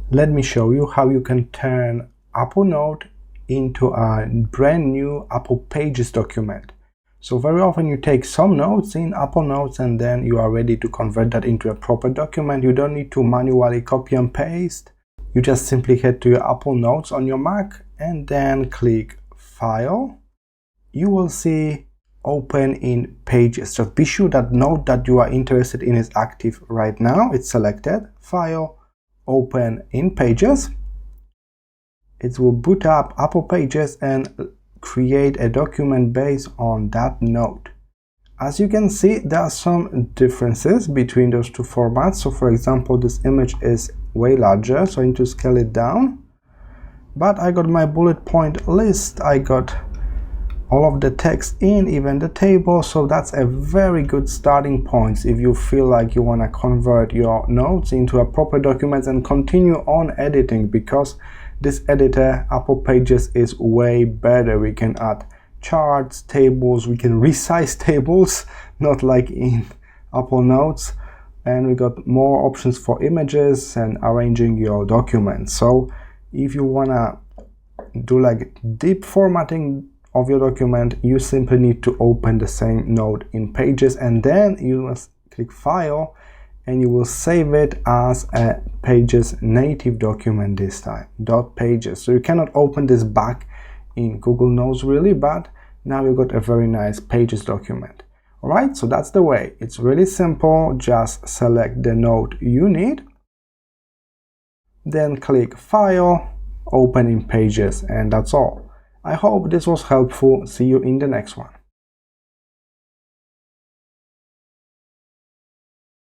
let me show you how you can turn Apple Note into a brand new Apple Pages document. So very often you take some notes in Apple Notes and then you are ready to convert that into a proper document. You don't need to manually copy and paste. You just simply head to your Apple Notes on your Mac and then click File. You will see Open in Pages. Just be sure that note that you are interested in is active right now. It's selected. File, Open in Pages. It will boot up Apple Pages and create a document based on that note. As you can see, there are some differences between those two formats. So for example, this image is way larger, so I need to scale it down. But I got my bullet point list, I got all of the text in, even the table, so that's a very good starting point if you feel like you want to convert your notes into a proper document and continue on editing, because this editor, Apple Pages, is way better. We can add charts, tables, we can resize tables, not like in Apple Notes, and we got more options for images and arranging your documents. So if you want to do like deep formatting of your document, you simply need to open the same note in Pages, and then you must click File and you will save it as a Pages native document this time, .pages. So you cannot open this back in Google Notes really, but now you got a very nice Pages document. Alright, so that's the way. It's really simple. Just select the note you need, then click File, Open in Pages, and that's all. I hope this was helpful. See you in the next one.